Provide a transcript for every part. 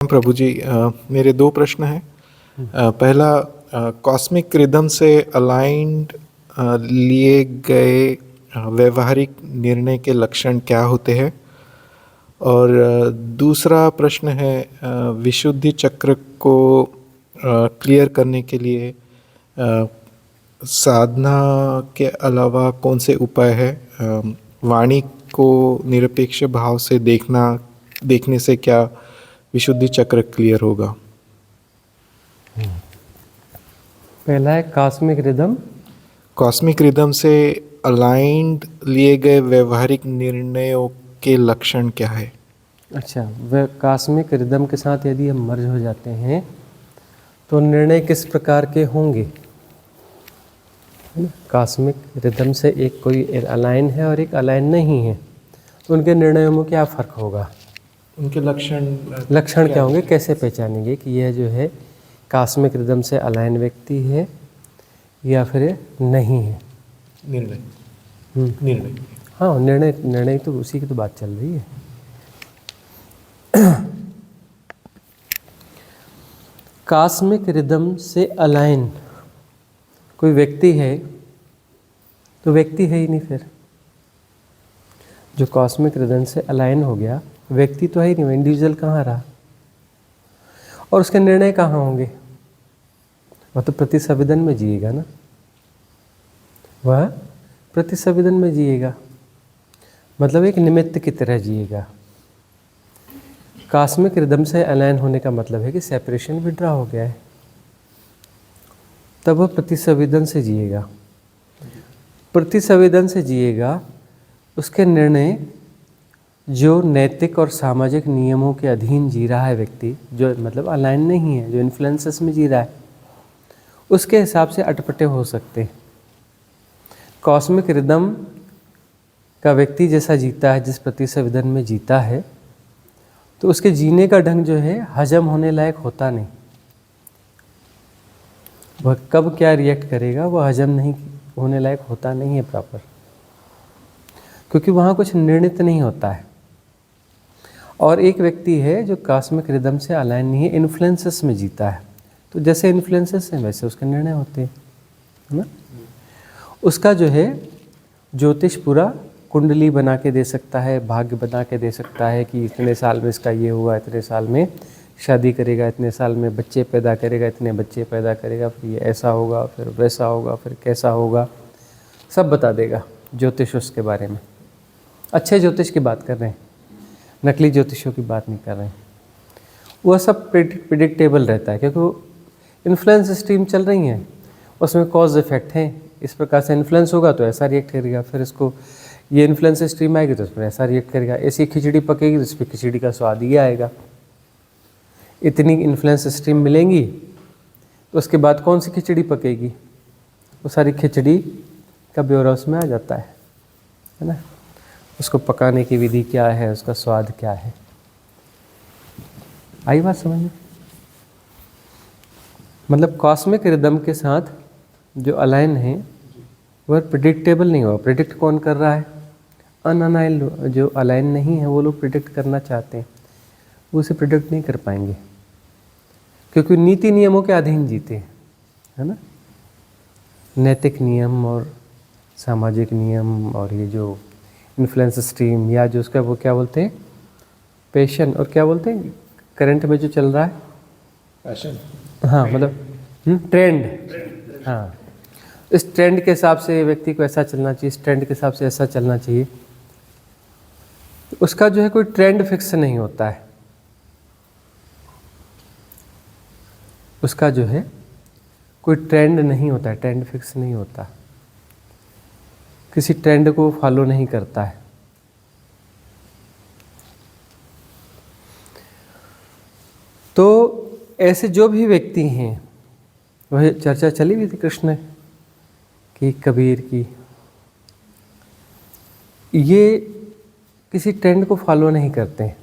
प्रभु जी, मेरे दो प्रश्न हैं। पहला, कॉस्मिक रिदम से अलाइंड लिए गए व्यवहारिक निर्णय के लक्षण क्या होते हैं? और दूसरा प्रश्न है, विशुद्धि चक्र को क्लियर करने के लिए साधना के अलावा कौन से उपाय है? वाणी को निरपेक्ष भाव से देखने से क्या विशुद्धि चक्र क्लियर होगा? पहला है कॉस्मिक रिदम। कॉस्मिक रिदम से अलाइंड लिए गए व्यवहारिक निर्णयों के लक्षण क्या है? अच्छा, वह कॉस्मिक रिदम के साथ यदि हम मर्ज हो जाते हैं तो निर्णय किस प्रकार के होंगे? कॉस्मिक रिदम से एक कोई अलाइन है और एक अलाइन नहीं है, तो उनके निर्णयों में क्या फ़र्क होगा? उनके लक्षण क्या होंगे? कैसे पहचानेंगे कि यह जो है कॉस्मिक रिदम से अलाइन व्यक्ति है या फिर नहीं है? निर्णय हाँ, निर्णय तो उसी की तो बात चल रही है। कॉस्मिक रिदम से अलाइन कोई व्यक्ति है तो व्यक्ति है ही नहीं। फिर जो कॉस्मिक रिदम से अलाइन हो गया व्यक्ति तो है ही नहीं, इंडिविजुअल कहाँ रहा? और उसके निर्णय कहाँ होंगे? वह तो प्रतिसंवेदन में जिएगा ना, वह प्रतिसंवेदन में जिएगा, मतलब एक निमित्त की तरह जिएगा। कॉस्मिक रिदम से अलाइन होने का मतलब है कि सेपरेशन विड्रॉ हो गया है, तब वह प्रतिसंवेदन से जिएगा। प्रतिसंवेदन से जिएगा, उसके निर्णय जो नैतिक और सामाजिक नियमों के अधीन जी रहा है व्यक्ति, जो मतलब अलाइन नहीं है, जो इन्फ्लुएंसेस में जी रहा है, उसके हिसाब से अटपटे हो सकते हैं। कॉस्मिक रिदम का व्यक्ति जैसा जीता है, जिस प्रतिसंवेदन में जीता है, तो उसके जीने का ढंग जो है हजम होने लायक होता नहीं। वह कब क्या रिएक्ट करेगा वह हजम नहीं होने लायक होता नहीं है प्रॉपर, क्योंकि वहाँ कुछ निर्णित नहीं होता है। और एक व्यक्ति है जो कॉस्मिक रिदम से अलाइन नहीं है, इन्फ्लुएंसेस में जीता है, तो जैसे इन्फ्लुएंसेस हैं वैसे उसके निर्णय होते हैं, है ना। उसका जो है ज्योतिष पूरा कुंडली बना के दे सकता है, भाग्य बना के दे सकता है कि इतने साल में इसका ये हुआ, इतने साल में शादी करेगा, इतने साल में बच्चे पैदा करेगा, इतने बच्चे पैदा करेगा, फिर ये ऐसा होगा, फिर वैसा होगा, फिर कैसा होगा, सब बता देगा ज्योतिष उसके बारे में। अच्छे ज्योतिष की बात कर रहे हैं, नकली ज्योतिषों की बात नहीं कर रहे हैं। वह सब प्रिडिक्टेबल रहता है, क्योंकि इन्फ्लुएंस स्ट्रीम चल रही हैं, उसमें कॉज इफेक्ट हैं। इस प्रकार से इन्फ्लुएंस होगा तो ऐसा रिएक्ट करेगा, फिर इसको ये इन्फ्लुएंस स्ट्रीम आएगी तो उस पर ऐसा रिएक्ट करेगा। ऐसी खिचड़ी पकेगी तो उस पर खिचड़ी का स्वाद ही आएगा। इतनी इन्फ्लुएंस स्ट्रीम मिलेंगी तो उसके बाद कौन सी खिचड़ी पकेगी? वो सारी खिचड़ी का ब्यौरा उसमें आ जाता है ना। उसको पकाने की विधि क्या है, उसका स्वाद क्या है, आई बात समझ में? मतलब कॉस्मिक रिदम के साथ जो अलाइन है वह प्रिडिक्टेबल नहीं होगा। प्रिडिक्ट कौन कर रहा है? अनअलाइन जो अलाइन नहीं है वो लोग प्रिडिक्ट करना चाहते हैं, वो उसे प्रिडिक्ट नहीं कर पाएंगे, क्योंकि नीति नियमों के अधीन जीते हैं, है ना। नैतिक नियम और सामाजिक नियम और ये जो इन्फ्लुएंस स्ट्रीम या जो उसका वो क्या बोलते हैं, पैशन, और क्या बोलते हैं करंट में जो चल रहा है, पैशन, हाँ मतलब ट्रेंड, हाँ, इस ट्रेंड के हिसाब से व्यक्ति को ऐसा चलना चाहिए, इस ट्रेंड के हिसाब से ऐसा चलना चाहिए। उसका जो है कोई ट्रेंड फिक्स नहीं होता है, उसका जो है कोई ट्रेंड नहीं होता है, ट्रेंड फिक्स नहीं होता, किसी ट्रेंड को फॉलो नहीं करता है। तो ऐसे जो भी व्यक्ति हैं, वह चर्चा चली हुई थी कृष्ण की, कबीर की, ये किसी ट्रेंड को फॉलो नहीं करते हैं।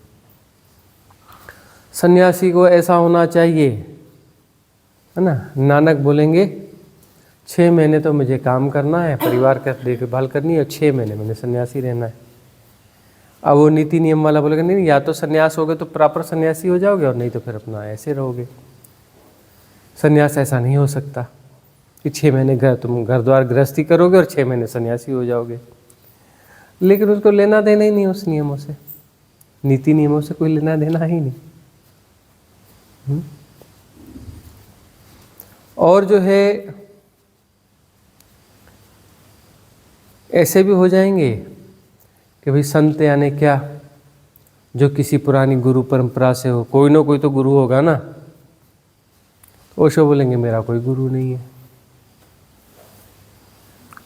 सन्यासी को ऐसा होना चाहिए, है ना। नानक बोलेंगे 6 महीने तो मुझे काम करना है, परिवार का देखभाल करनी है, और 6 महीने मैंने सन्यासी रहना है। अब वो नीति नियम वाला बोलेगा नहीं, या तो सन्यास हो गए तो प्रॉपर सन्यासी हो जाओगे, और नहीं तो फिर अपना ऐसे रहोगे। सन्यास ऐसा नहीं हो सकता कि 6 महीने तुम घर द्वार गृहस्थी करोगे और 6 महीने सन्यासी हो जाओगे। लेकिन उसको लेना देना ही नहीं उस नियमों से, नीति नियमों से कोई लेना देना ही नहीं। और जो है ऐसे भी हो जाएंगे कि भाई संत यानी क्या, जो किसी पुरानी गुरु परंपरा से हो, कोई ना कोई तो गुरु होगा ना। ओशो बोलेंगे मेरा कोई गुरु नहीं है।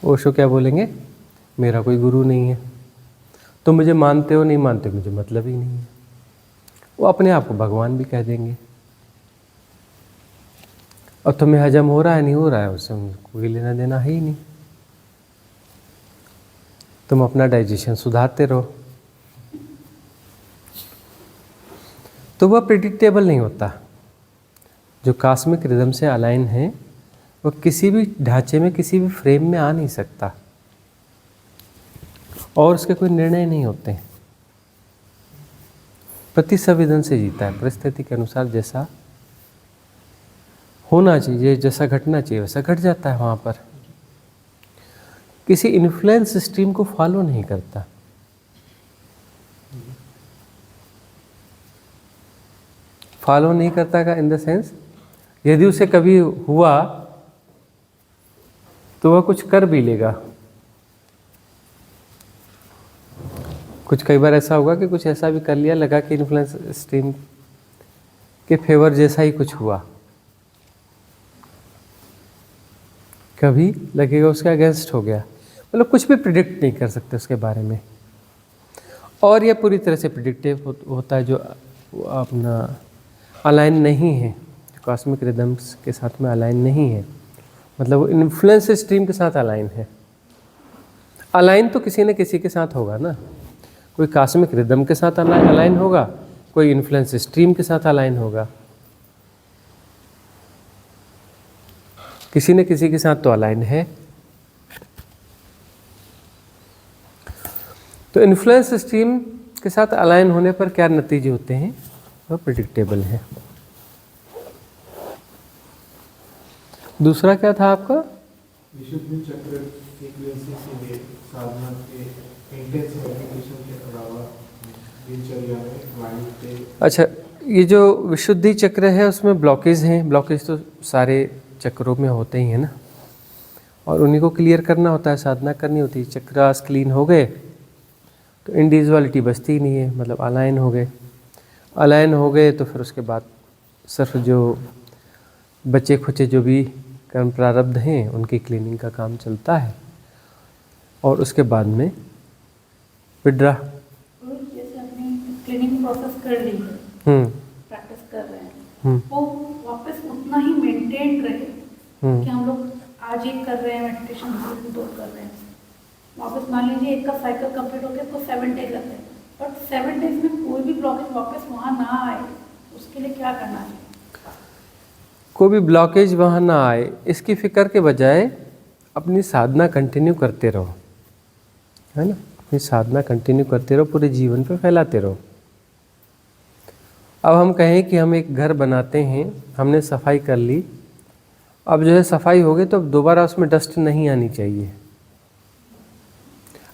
ओशो क्या बोलेंगे, मेरा कोई गुरु नहीं है। तुम मुझे मानते हो नहीं मानते मुझे मतलब ही नहीं है। वो अपने आप को भगवान भी कह देंगे। और तुम्हें हजम हो रहा है नहीं हो रहा है, उससे कोई लेना देना है ही नहीं। तुम अपना डाइजेशन सुधारते रहो। तो वह प्रिडिक्टेबल नहीं होता। जो कॉस्मिक रिदम से अलाइन है वो किसी भी ढांचे में, किसी भी फ्रेम में आ नहीं सकता, और उसके कोई निर्णय नहीं होते हैं। प्रति संवेदन से जीता है, परिस्थिति के अनुसार जैसा होना चाहिए, जैसा घटना चाहिए वैसा घट जाता है। वहाँ पर किसी इन्फ्लुएंस स्ट्रीम को फॉलो नहीं करता। फॉलो नहीं करता का इन द सेंस, यदि उसे कभी हुआ तो वह कुछ कर भी लेगा। कुछ कई बार ऐसा होगा कि कुछ ऐसा भी कर लिया, लगा कि इन्फ्लुएंस स्ट्रीम के फेवर जैसा ही कुछ हुआ। कभी लगेगा उसके अगेंस्ट हो गया, मतलब कुछ भी प्रिडिक्ट नहीं कर सकते उसके बारे में। और यह पूरी तरह से प्रिडिक्टिव होता है जो अपना अलाइन नहीं है, कॉस्मिक रिदम्स के साथ में अलाइन नहीं है, मतलब वो इन्फ्लुएंस स्ट्रीम के साथ अलाइन है। अलाइन तो किसी न किसी के साथ होगा ना, कोई कॉस्मिक रिदम के साथ अलाइन होगा, कोई इन्फ्लुएंस स्ट्रीम के साथ अलाइन होगा, किसी न किसी के साथ तो अलाइन है। तो इन्फ्लुएंस स्ट्रीम के साथ अलाइन होने पर क्या नतीजे होते हैं, वह प्रिडिक्टेबल है। दूसरा क्या था आपका, विशुद्धि चक्र फ्रीक्वेंसी से साधना के इंटेंस मेडिटेशन के अलावा दिनचर्या में वाणी के। अच्छा, ये जो विशुद्धि चक्र है उसमें ब्लॉकेज हैं। ब्लॉकेज तो सारे चक्रों में होते ही हैं ना, और उन्हीं को क्लियर करना होता है, साधना करनी होती है। चक्रास क्लीन हो गए तो इंडिविजुअलिटी बचती ही नहीं है, मतलब अलाइन हो गए। अलाइन हो गए तो फिर उसके बाद सिर्फ जो बचे खुचे जो भी कर्म प्रारब्ध हैं उनकी क्लीनिंग का काम चलता है, और उसके बाद में विड्रा। जैसे अपनी क्लीनिंग प्रोसेस कर ली है, प्रैक्टिस कर रहे हैं, वो वापस उतना ही मेंटेन रहे कि हम लोग आज एक कर रहे हैं मेडिटेशन, दो कर रहे हैं, वापस मान लीजिए एक का साइकिल कंप्लीट हो गया तो 7 डेज लगते हैं, बट 7 डेज में कोई भी ब्लॉकेज वापस वहाँ ना आए, उसके लिए क्या करना चाहिए? कोई भी ब्लॉकेज वहाँ ना आए इसकी फिक्र के बजाय अपनी साधना कंटिन्यू करते रहो, है ना। अपनी साधना कंटिन्यू करते रहो, पूरे जीवन पे फैलाते रहो। अब हम कहें कि हम एक घर बनाते हैं, हमने सफाई कर ली, अब जो है सफाई हो गई तो अब दोबारा उसमें डस्ट नहीं आनी चाहिए।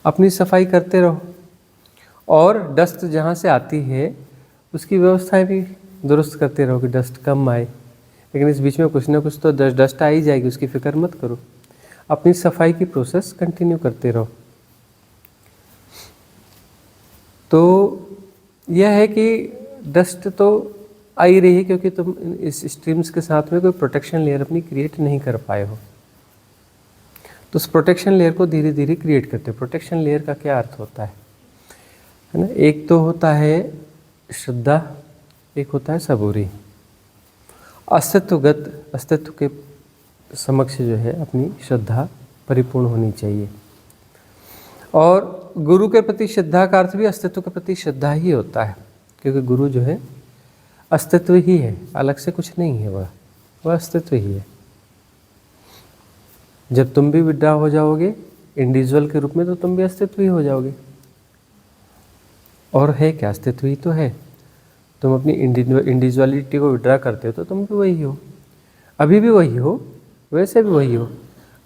अपनी सफाई करते रहो, और डस्ट जहाँ से आती है उसकी व्यवस्थाएं भी दुरुस्त करते रहो कि डस्ट कम आए। लेकिन इस बीच में कुछ ना कुछ तो डस्ट आ ही जाएगी, उसकी फिक्र मत करो। अपनी सफाई की प्रोसेस कंटिन्यू करते रहो। तो यह है कि डस्ट तो आ ही रही है क्योंकि तुम इस स्ट्रीम्स के साथ में कोई प्रोटेक्शन लेयर अपनी क्रिएट नहीं कर पाए हो। तो उस प्रोटेक्शन लेयर को धीरे धीरे क्रिएट करते हो। प्रोटेक्शन लेयर का क्या अर्थ होता है ना, एक तो होता है श्रद्धा, एक होता है सबूरी। अस्तित्वगत, अस्तित्व के समक्ष जो है अपनी श्रद्धा परिपूर्ण होनी चाहिए। और गुरु के प्रति श्रद्धा का अर्थ भी अस्तित्व के प्रति श्रद्धा ही होता है, क्योंकि गुरु जो है अस्तित्व ही है, अलग से कुछ नहीं है, वह अस्तित्व ही है। जब तुम भी विड्रॉ हो जाओगे इंडिविजुअल के रूप में तो तुम भी अस्तित्व ही हो जाओगे। और है क्या, अस्तित्व ही तो है। तुम अपनी इंडिविजुअलिटी को विड्रा करते हो तो तुम भी वही हो, अभी भी वही हो, वैसे भी वही हो।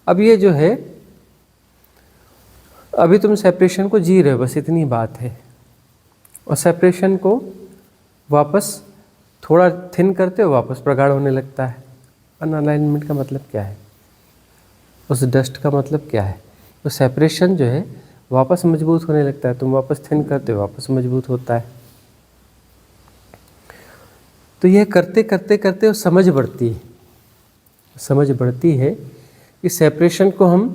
अब ये जो है, अभी तुम सेपरेशन को जी रहे हो, बस इतनी बात है। और सेपरेशन को वापस थोड़ा थिन करते हो, वापस प्रगाढ़ होने लगता है। अनअलाइनमेंट का मतलब क्या है, उस डस्ट का मतलब क्या है? तो सेपरेशन जो है वापस मजबूत होने लगता है, तुम वापस थिन करते हो, वापस मजबूत होता है। तो यह करते करते करते वो समझ बढ़ती है, समझ बढ़ती है कि सेपरेशन को हम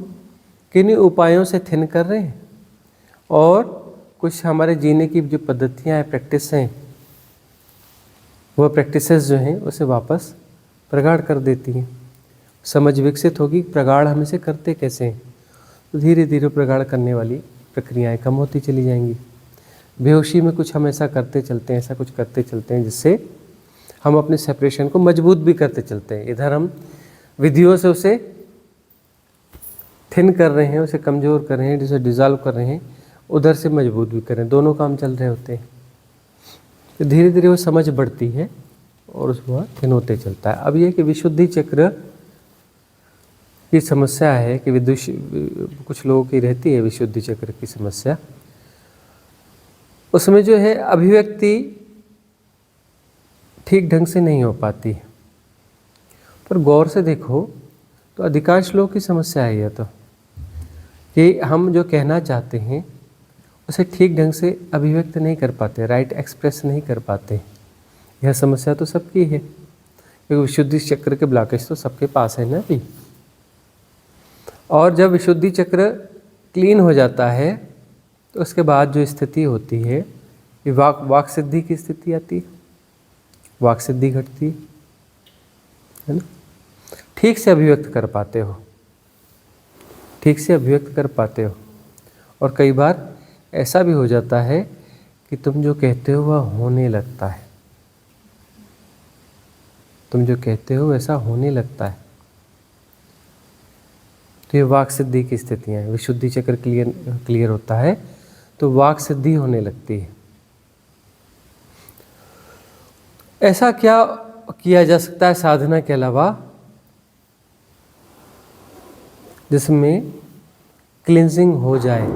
किन्हीं उपायों से थिन कर रहे हैं, और कुछ हमारे जीने की जो पद्धतियाँ हैं, प्रैक्टिस हैं, वह प्रैक्टिसेस जो हैं उसे वापस प्रगाढ़ कर देती हैं। समझ विकसित होगी प्रगाढ़ हम इसे करते कैसे हैं, तो धीरे धीरे प्रगाढ़ करने वाली प्रक्रियाएं कम होती चली जाएंगी। बेहोशी में कुछ हम ऐसा करते चलते हैं, ऐसा कुछ करते चलते हैं जिससे हम अपने सेपरेशन को मजबूत भी करते चलते हैं। इधर हम विधियों से उसे थिन कर रहे हैं, उसे कमज़ोर कर रहे हैं, जिसे डिज़ॉल्व कर रहे हैं, उधर से मजबूत भी कर रहे हैं, दोनों काम चल रहे होते हैं। तो धीरे धीरे वो समझ बढ़ती है और उसको थिन होते चलता है। अब ये कि विशुद्धि चक्र की समस्या है कि कुछ लोगों की रहती है विशुद्धि चक्र की समस्या। उसमें जो है अभिव्यक्ति ठीक ढंग से नहीं हो पाती, पर गौर से देखो तो अधिकांश लोगों की समस्या है यह, तो कि हम जो कहना चाहते हैं उसे ठीक ढंग से अभिव्यक्त नहीं कर पाते, राइट एक्सप्रेस नहीं कर पाते। यह समस्या तो सबकी है, क्योंकि विशुद्धि चक्र के ब्लॉकेज तो सबके पास है ना भी। और जब विशुद्धि चक्र क्लीन हो जाता है तो उसके बाद जो स्थिति होती है, ये वाक सिद्धि की स्थिति आती है, वाक सिद्धि घटती है ना। ठीक से अभिव्यक्त कर पाते हो, ठीक से अभिव्यक्त कर पाते हो। और कई बार ऐसा भी हो जाता है कि तुम जो कहते हो वह होने लगता है, तुम जो कहते हो वैसा होने लगता है। तो ये वाक सिद्धि की स्थितियाँ हैं। विशुद्धि चक्र क्लियर होता है तो वाक सिद्धि होने लगती है। ऐसा क्या किया जा सकता है साधना के अलावा जिसमें क्लिंजिंग हो जाए,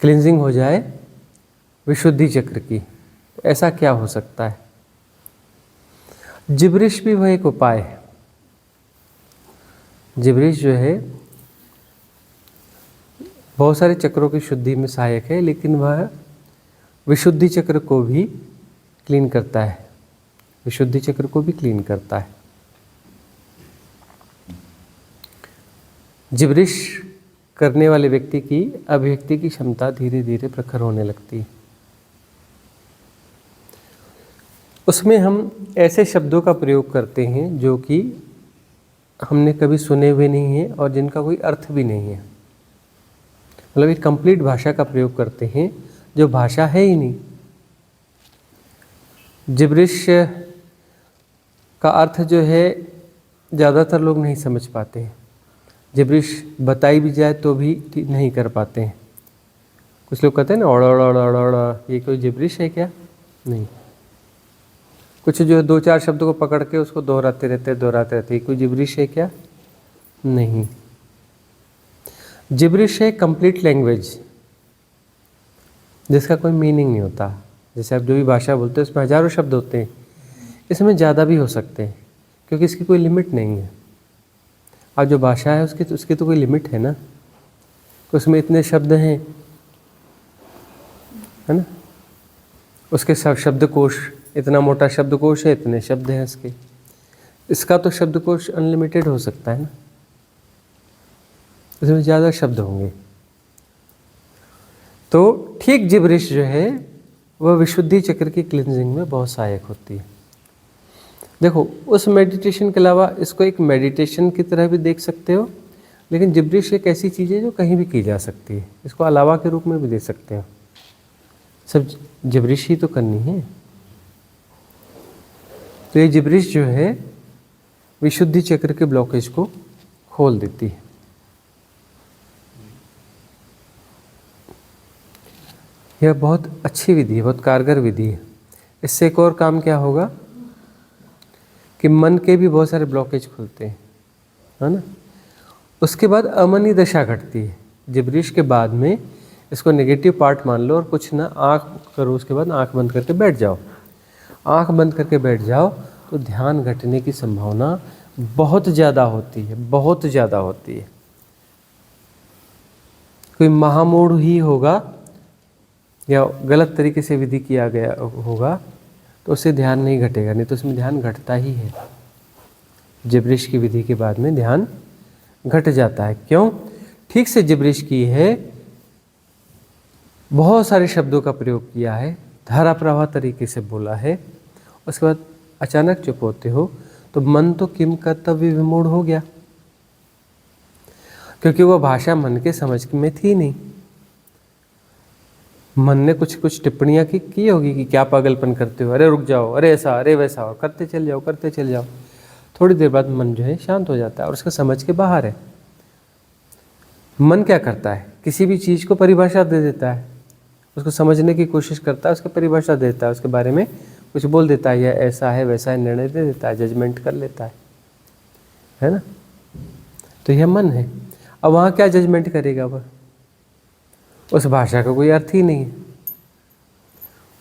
क्लिंजिंग हो जाए विशुद्धि चक्र की? ऐसा क्या हो सकता है? जिब्रिश भी वह एक उपाय है। जिब्रिश जो है बहुत सारे चक्रों की शुद्धि में सहायक है, लेकिन वह विशुद्धि चक्र को भी क्लीन करता है, विशुद्धि चक्र को भी क्लीन करता है। जिब्रिश करने वाले व्यक्ति की अभिव्यक्ति की क्षमता धीरे धीरे प्रखर होने लगती है। उसमें हम ऐसे शब्दों का प्रयोग करते हैं जो कि हमने कभी सुने हुए नहीं हैं और जिनका कोई अर्थ भी नहीं है। मतलब एक कंप्लीट भाषा का प्रयोग करते हैं जो भाषा है ही नहीं। जिब्रिश का अर्थ जो है ज़्यादातर लोग नहीं समझ पाते हैं। जिब्रिश बताई भी जाए तो भी नहीं कर पाते हैं। कुछ लोग कहते हैं ना ओड़ा, ये कोई जिब्रिश है क्या? नहीं। कुछ जो दो चार शब्दों को पकड़ के उसको दोहराते रहते, कोई जिब्रिश है क्या? नहीं। जिब्रिश है कंप्लीट लैंग्वेज जिसका कोई मीनिंग नहीं होता। जैसे आप जो भी भाषा बोलते हैं उसमें हजारों शब्द होते हैं, इसमें ज़्यादा भी हो सकते हैं क्योंकि इसकी कोई लिमिट नहीं है। और जो भाषा है उसकी तो कोई लिमिट है ना, उसमें इतने शब्द हैं, है ना। उसके शब्दकोश, इतना मोटा शब्दकोश है, इतने शब्द हैं इसके। इसका तो शब्दकोश अनलिमिटेड हो सकता है ना, इसमें ज़्यादा शब्द होंगे। तो ठीक जिब्रिश जो है वह विशुद्धि चक्र की क्लिनजिंग में बहुत सहायक होती है। देखो, उस मेडिटेशन के अलावा इसको एक मेडिटेशन की तरह भी देख सकते हो, लेकिन जिब्रिश एक ऐसी चीज़ है जो कहीं भी की जा सकती है। इसको अलावा के रूप में भी दे सकते हो। सब जिब्रिश ही तो करनी है। तो ये जिब्रिश जो है विशुद्धि चक्र के ब्लॉकेज को खोल देती है। यह बहुत अच्छी विधि है, बहुत कारगर विधि है। इससे एक और काम क्या होगा कि मन के भी बहुत सारे ब्लॉकेज खुलते हैं, है ना। उसके बाद अमनी दशा घटती है। जिब्रीश के बाद में इसको नेगेटिव पार्ट मान लो और कुछ ना आँख करो, उसके बाद आँख बंद करके बैठ जाओ। आँख बंद करके बैठ जाओ तो ध्यान घटने की संभावना बहुत ज़्यादा होती है, बहुत ज़्यादा होती है। कोई महामूढ़ ही होगा या गलत तरीके से विधि किया गया होगा तो उससे ध्यान नहीं घटेगा, नहीं तो उसमें ध्यान घटता ही है। जिब्रीश की विधि के बाद में ध्यान घट जाता है। क्यों? ठीक से जिब्रीश की है, बहुत सारे शब्दों का प्रयोग किया है, धारा प्रवाह तरीके से बोला है, उसके बाद अचानक चुप होते हो तो मन तो किम कर्तव्य विमूढ़ हो गया, क्योंकि वह भाषा मन के समझ में थी नहीं। मन ने कुछ कुछ टिप्पणियां की होगी कि क्या पागलपन करते हो, अरे रुक जाओ, अरे ऐसा, अरे वैसा, और करते चल जाओ, करते चल जाओ। थोड़ी देर बाद मन जो है शांत हो जाता है और उसका समझ के बाहर है। मन क्या करता है? किसी भी चीज़ को परिभाषा दे देता है, उसको समझने की कोशिश करता है, उसको परिभाषा देता है, उसके बारे में कुछ बोल देता है, यह ऐसा है वैसा है, निर्णय दे देता है, जजमेंट कर लेता है ना। तो यह मन है। अब वहाँ क्या जजमेंट करेगा वह? उस भाषा का कोई अर्थ ही नहीं है।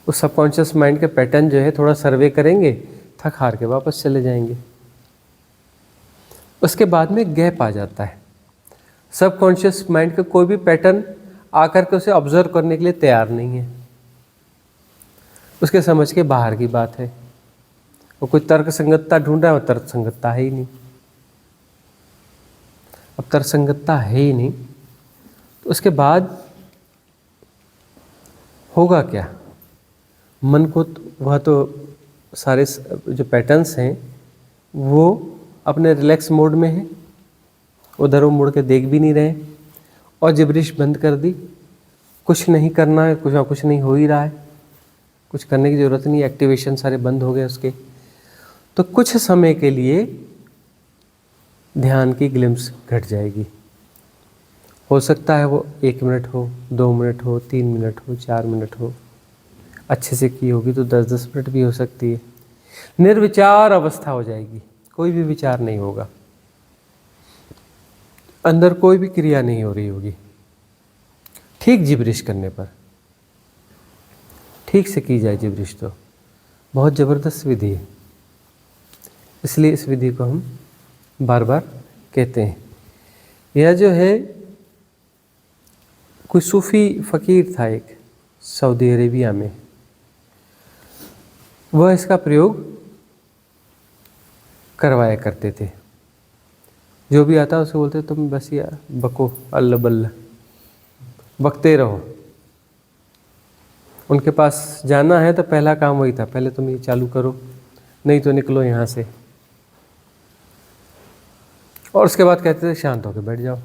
उस सबकॉन्शियस माइंड के पैटर्न जो है थोड़ा सर्वे करेंगे, थक हार के वापस चले जाएंगे। उसके बाद में गैप आ जाता है। सबकॉन्शियस माइंड का कोई भी पैटर्न आकर के उसे ऑब्जर्व करने के लिए तैयार नहीं है, उसके समझ के बाहर की बात है। वो कोई तर्क संगतता ढूंढ रहा है, वो तर्क संगतता है ही नहीं। अब तर्क संगतता है ही नहीं तो उसके बाद होगा क्या? मन को वह तो सारे जो पैटर्न्स हैं वो अपने रिलैक्स मोड में है, उधर वो मुड़ के देख भी नहीं रहे, और जिब्रीश बंद कर दी, कुछ नहीं करना है, कुछ नहीं हो ही रहा है, कुछ करने की ज़रूरत नहीं, एक्टिवेशन सारे बंद हो गए उसके। तो कुछ समय के लिए ध्यान की ग्लिम्स घट जाएगी। हो सकता है वो 1 मिनट हो, 2 मिनट हो, 3 मिनट हो, 4 मिनट हो, अच्छे से की होगी तो 10-10 मिनट भी हो सकती है। निर्विचार अवस्था हो जाएगी, कोई भी विचार नहीं होगा, अंदर कोई भी क्रिया नहीं हो रही होगी। ठीक जिब्रीश करने पर, ठीक से की जाए जिब्रीश तो बहुत ज़बरदस्त विधि है। इसलिए इस विधि को हम बार बार कहते हैं। यह जो है, कोई सूफी फ़कीर था एक सऊदी अरेबिया में, वह इसका प्रयोग करवाया करते थे। जो भी आता उसे बोलते तुम बस यार बको, अल्लाह बल्ला, बकते रहो। उनके पास जाना है तो पहला काम वही था, पहले तुम ये चालू करो, नहीं तो निकलो यहाँ से। और उसके बाद कहते थे शांत होकर बैठ जाओ।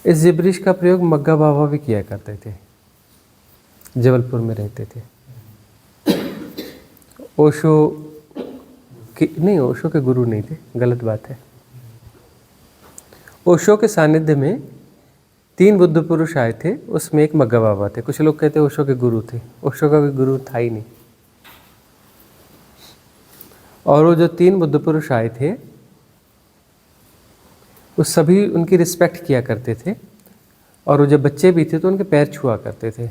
इस जिब्रीश का प्रयोग मग्गा बाबा भी किया करते थे, जबलपुर में रहते थे। ओशो नहीं, ओशो के गुरु नहीं थे, गलत बात है। ओशो के सानिध्य में 3 बुद्ध पुरुष आए थे, उसमें एक मग्गा बाबा थे। कुछ लोग कहते ओशो के गुरु थे, ओशो का कोई गुरु था ही नहीं। और वो जो 3 बुद्ध पुरुष आए थे वो सभी उनकी रिस्पेक्ट किया करते थे, और वो जब बच्चे भी थे तो उनके पैर छुआ करते थे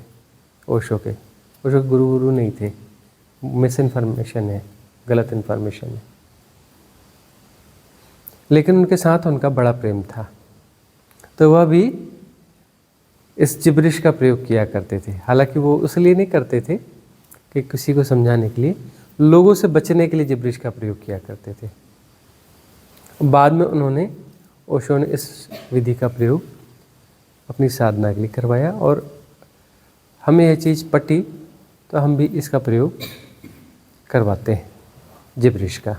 ओशो के। ओशो के गुरु नहीं थे, मिस इन्फॉर्मेशन है, गलत इन्फॉर्मेशन है। लेकिन उनके साथ उनका बड़ा प्रेम था, तो वह भी इस जिब्रीश का प्रयोग किया करते थे। हालांकि वो इसलिए नहीं करते थे कि किसी को समझाने के लिए, लोगों से बचने के लिए जिब्रीश का प्रयोग किया करते थे। बाद में उन्होंने, ओशो ने इस विधि का प्रयोग अपनी साधना के लिए करवाया, और हमें यह चीज़ पटी तो हम भी इसका प्रयोग करवाते हैं जिब्रीश का।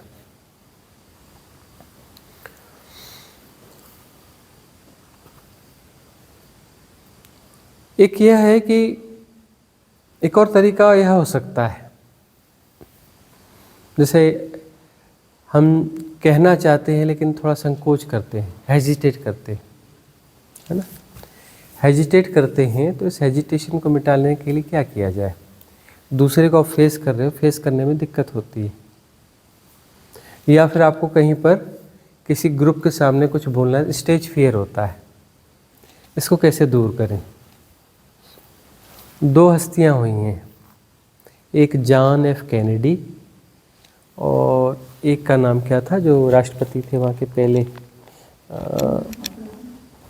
एक यह है कि एक और तरीका यह हो सकता है, जैसे हम कहना चाहते हैं लेकिन थोड़ा संकोच करते हैं, हेजिटेट करते हैं, है ना। हेजिटेट करते हैं तो इस हेजिटेशन को मिटाने के लिए क्या किया जाए? दूसरे को आप फेस कर रहे हो, फेस करने में दिक्कत होती है, या फिर आपको कहीं पर किसी ग्रुप के सामने कुछ बोलना है, स्टेज फियर होता है, इसको कैसे दूर करें? 2 हस्तियां हुई हैं, एक जॉन एफ कैनेडी और एक का नाम क्या था जो राष्ट्रपति थे वहाँ के पहले,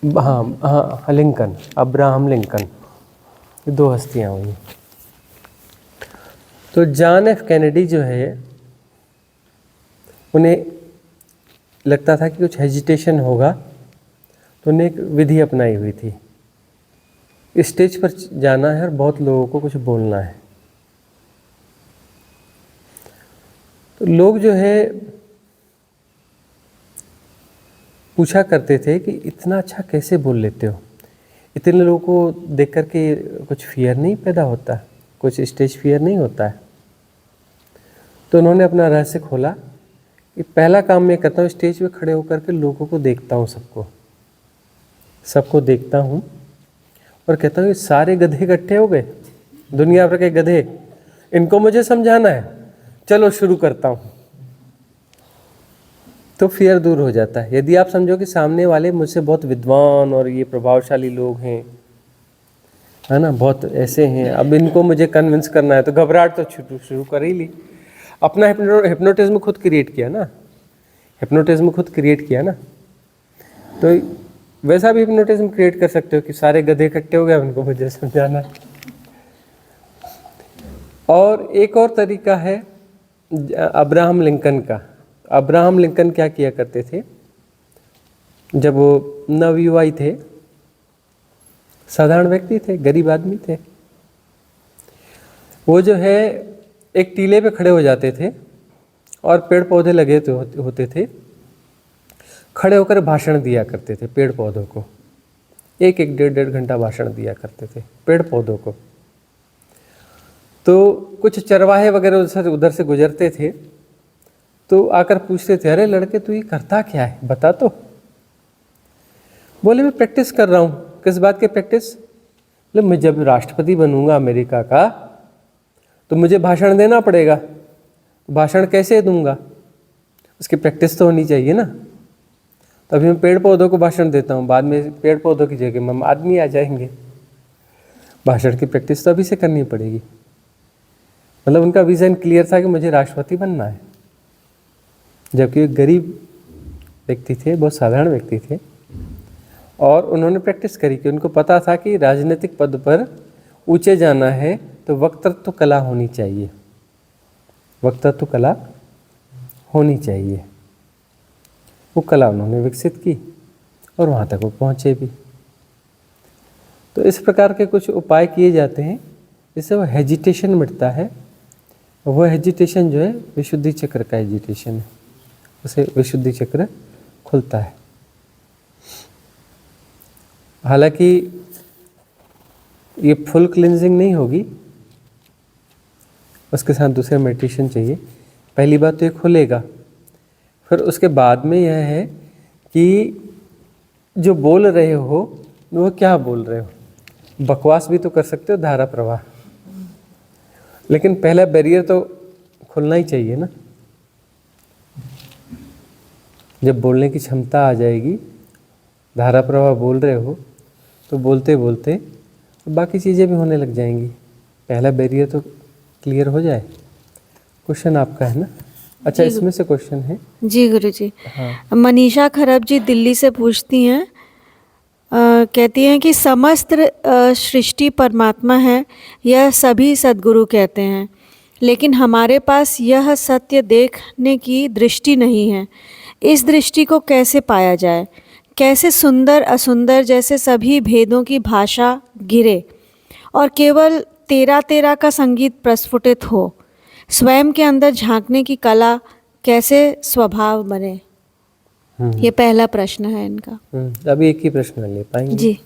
हाँ लिंकन, अब्राहम लिंकन। ये 2 हस्तियां हुई। तो जॉन एफ कैनेडी जो है, उन्हें लगता था कि कुछ हेजिटेशन होगा, तो उन्हें एक विधि अपनाई हुई थी, स्टेज पर जाना है और बहुत लोगों को कुछ बोलना है। तो लोग जो है पूछा करते थे कि इतना अच्छा कैसे बोल लेते हो, इतने लोगों को देख कर के कुछ फियर नहीं पैदा होता, कुछ स्टेज फियर नहीं होता है? तो उन्होंने अपना रहस्य खोला कि पहला काम मैं करता हूँ, स्टेज पे खड़े होकर के लोगों को देखता हूँ, सबको देखता हूँ और कहता हूँ ये सारे गधे इकट्ठे हो गए, दुनिया भर के गधे, इनको मुझे समझाना है, चलो शुरू करता हूँ। तो फियर दूर हो जाता है। यदि आप समझो कि सामने वाले मुझसे बहुत विद्वान और ये प्रभावशाली लोग हैं, है ना, बहुत ऐसे हैं, अब इनको मुझे कन्विंस करना है, तो घबराहट तो शुरू कर ही ली। अपना हिप्नोटिज्म खुद क्रिएट किया ना, तो वैसा भी हिप्नोटिज्म क्रिएट कर सकते हो कि सारे गधे इकट्ठे हो गए, उनको मुझे समझाना। और एक और तरीका है अब्राहम लिंकन का। अब्राहम लिंकन क्या किया करते थे, जब वो नवयुवाई थे, साधारण व्यक्ति थे, गरीब आदमी थे, वो जो है एक टीले पे खड़े हो जाते थे और पेड़ पौधे लगे होते थे, खड़े होकर भाषण दिया करते थे पेड़ पौधों को, एक डेढ़ घंटा भाषण दिया करते थे पेड़ पौधों को। तो कुछ चरवाहे वगैरह उधर से गुजरते थे, तो आकर पूछते थे, अरे लड़के तू ये करता क्या है, बता तो। बोले मैं प्रैक्टिस कर रहा हूँ। किस बात की प्रैक्टिस? बोले मैं जब राष्ट्रपति बनूंगा अमेरिका का, तो मुझे भाषण देना पड़ेगा, भाषण कैसे दूंगा, उसकी प्रैक्टिस तो होनी चाहिए ना। तो अभी मैं पेड़ पौधों को भाषण देता हूँ, बाद में पेड़ पौधों की जगह में हम आदमी आ जाएंगे, भाषण की प्रैक्टिस तो अभी से करनी पड़ेगी। मतलब उनका विजन क्लियर था कि मुझे राष्ट्रपति बनना है, जबकि गरीब व्यक्ति थे, बहुत साधारण व्यक्ति थे, और उन्होंने प्रैक्टिस करी कि उनको पता था कि राजनीतिक पद पर ऊंचे जाना है तो वक्तृत्व कला होनी चाहिए, वक्तृत्व कला होनी चाहिए। वो कला उन्होंने विकसित की और वहाँ तक वो पहुँचे भी। तो इस प्रकार के कुछ उपाय किए जाते हैं जिससे वो हेजिटेशन मिटता है। वो हेजिटेशन जो है विशुद्धि चक्र का हेजिटेशन है, उसे विशुद्धि चक्र खुलता है। हालांकि ये फुल क्लिनजिंग नहीं होगी, उसके साथ दूसरा मेडिटेशन चाहिए। पहली बात तो ये खुलेगा, फिर उसके बाद में यह है कि जो बोल रहे हो वो क्या बोल रहे हो। बकवास भी तो कर सकते हो, धारा प्रवाह, लेकिन पहला बैरियर तो खुलना ही चाहिए ना। जब बोलने की क्षमता आ जाएगी, धारा प्रवाह बोल रहे हो, तो बोलते बोलते तो बाकी चीज़ें भी होने लग जाएंगी। पहला बैरियर तो क्लियर हो जाए। क्वेश्चन आपका है ना? अच्छा, इसमें से क्वेश्चन है जी गुरुजी। हाँ। मनीषा खरब जी दिल्ली से पूछती हैं, कहती हैं कि समस्त सृष्टि परमात्मा है, यह सभी सद्गुरु कहते हैं, लेकिन हमारे पास यह सत्य देखने की दृष्टि नहीं है। इस दृष्टि को कैसे पाया जाए? कैसे सुंदर असुंदर जैसे सभी भेदों की भाषा गिरे और केवल तेरा तेरा का संगीत प्रस्फुटित हो? स्वयं के अंदर झांकने की कला कैसे स्वभाव बने? ये पहला प्रश्न है इनका। अभी एक ही प्रश्न ले पाएंगे जी।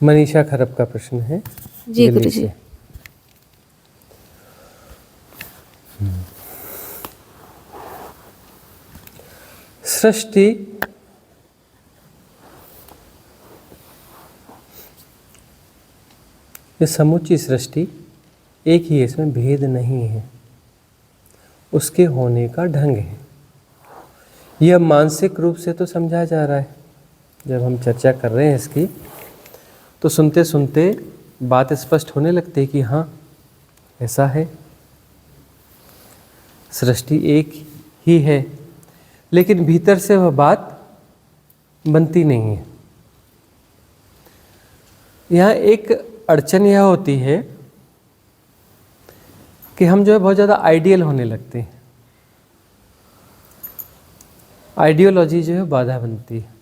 मनीषा खरब का प्रश्न है जी दिल्ली गुरुजी। से। सृष्टि ये समूची सृष्टि एक ही है, इसमें भेद नहीं है, उसके होने का ढंग है। यह मानसिक रूप से तो समझा जा रहा है, जब हम चर्चा कर रहे हैं इसकी तो सुनते सुनते बात स्पष्ट होने लगती है कि हाँ ऐसा है, सृष्टि एक ही है, लेकिन भीतर से वह बात बनती नहीं है। यहाँ एक अड़चन यह होती है कि हम जो है बहुत ज़्यादा आइडियल होने लगते हैं, आइडियोलॉजी जो है बाधा बनती है।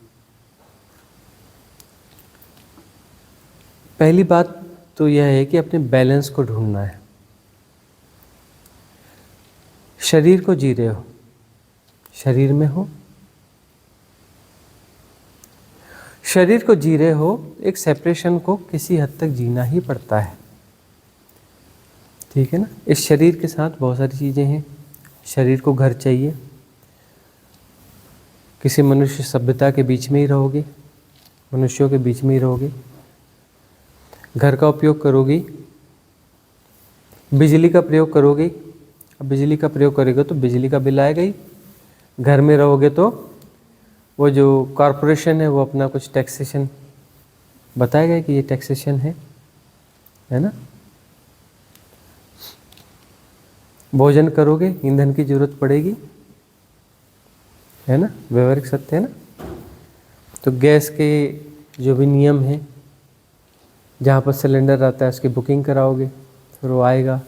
पहली बात तो यह है कि अपने बैलेंस को ढूंढना है। शरीर को जी रहे हो, शरीर में हो, शरीर को जी रहे हो, एक सेपरेशन को किसी हद तक जीना ही पड़ता है, ठीक है ना। इस शरीर के साथ बहुत सारी चीज़ें हैं। शरीर को घर चाहिए, किसी मनुष्य सभ्यता के बीच में ही रहोगे, मनुष्यों के बीच में ही रहोगे, घर का उपयोग करोगे, बिजली का प्रयोग करोगे। अब बिजली का प्रयोग करोगे तो बिजली का बिल आएगा ही। घर में रहोगे तो वो जो कॉरपोरेशन है वो अपना कुछ टैक्सेशन बताएगा कि ये टैक्सेशन है ना। भोजन करोगे, ईंधन की जरूरत पड़ेगी, है ना, व्यवहारिक सत्य है ना। तो गैस के जो भी नियम हैं, जहाँ पर सिलेंडर आता है उसकी बुकिंग कराओगे, फिर वो आएगा,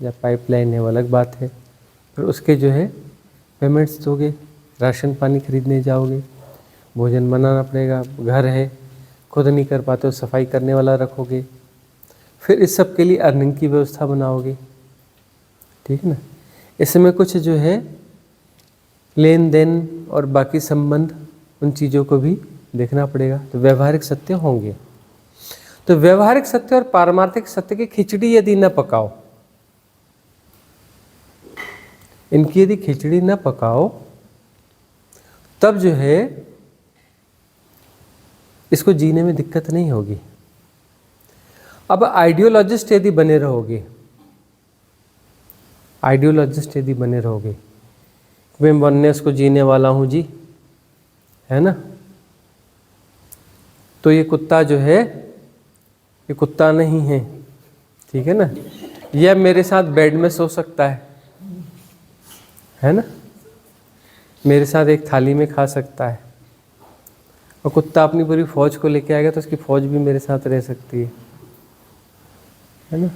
या पाइपलाइन है वो अलग बात है, फिर उसके जो है पेमेंट्स दोगे, राशन पानी खरीदने जाओगे, भोजन बनाना पड़ेगा, घर है खुद नहीं कर पाते हो सफाई करने वाला रखोगे, फिर इस सब के लिए अर्निंग की व्यवस्था बनाओगे, ठीक है ना। इसमें कुछ जो है लेन देन और बाकी संबंध, उन चीज़ों को भी देखना पड़ेगा। तो व्यवहारिक सत्य होंगे। तो व्यवहारिक सत्य और पारमार्थिक सत्य की खिचड़ी यदि न पकाओ, इनकी यदि खिचड़ी न पकाओ, तब जो है इसको जीने में दिक्कत नहीं होगी। अब आइडियोलॉजिस्ट यदि बने रहोगे, आइडियोलॉजिस्ट यदि बने रहोगे, मैं वननेस को जीने वाला हूँ जी, है ना, तो ये कुत्ता जो है ये कुत्ता नहीं है, ठीक है ना, यह मेरे साथ बेड में सो सकता है ना, मेरे साथ एक थाली में खा सकता है, और कुत्ता अपनी पूरी फौज को लेके आएगा तो उसकी फौज भी मेरे साथ रह सकती है ना।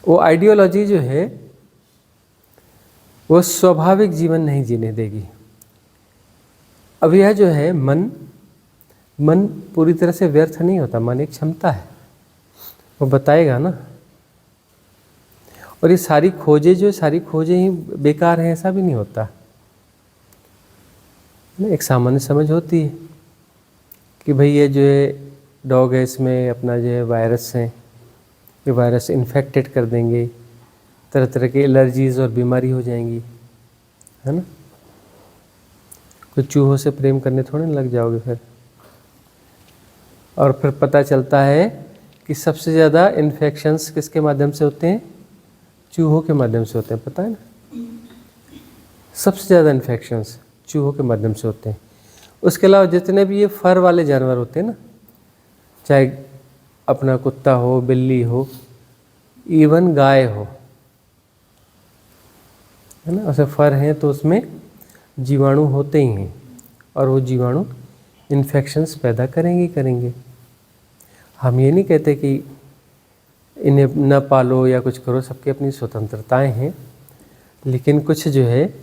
वो आइडियोलॉजी जो है वो स्वाभाविक जीवन नहीं जीने देगी। अब यह जो है मन पूरी तरह से व्यर्थ नहीं होता, मन एक क्षमता है, वो बताएगा ना। और ये सारी खोजें ही बेकार हैं ऐसा भी नहीं होता, एक सामान्य समझ होती है कि भाई ये जो है डॉग है, इसमें अपना जो है वायरस है, ये वायरस इन्फेक्टेड कर देंगे, तरह तरह की एलर्जीज़ और बीमारी हो जाएंगी, है ना। कोई चूहों से प्रेम करने थोड़े ना लग जाओगे फिर। और फिर पता चलता है कि सबसे ज़्यादा इन्फेक्शंस किसके माध्यम से होते हैं, चूहों के माध्यम से होते हैं, पता है ना। सबसे ज़्यादा इन्फेक्शंस चूहों के माध्यम से होते हैं। उसके अलावा जितने भी ये फर वाले जानवर होते हैं ना, चाहे अपना कुत्ता हो, बिल्ली हो, इवन गाय हो, है ना, ऐसे फर हैं तो उसमें जीवाणु होते ही हैं, और वो जीवाणु इन्फेक्शंस पैदा करेंगे। हम ये नहीं कहते कि इन्हें न पालो या कुछ करो, सबकी अपनी स्वतंत्रताएं हैं, लेकिन कुछ जो है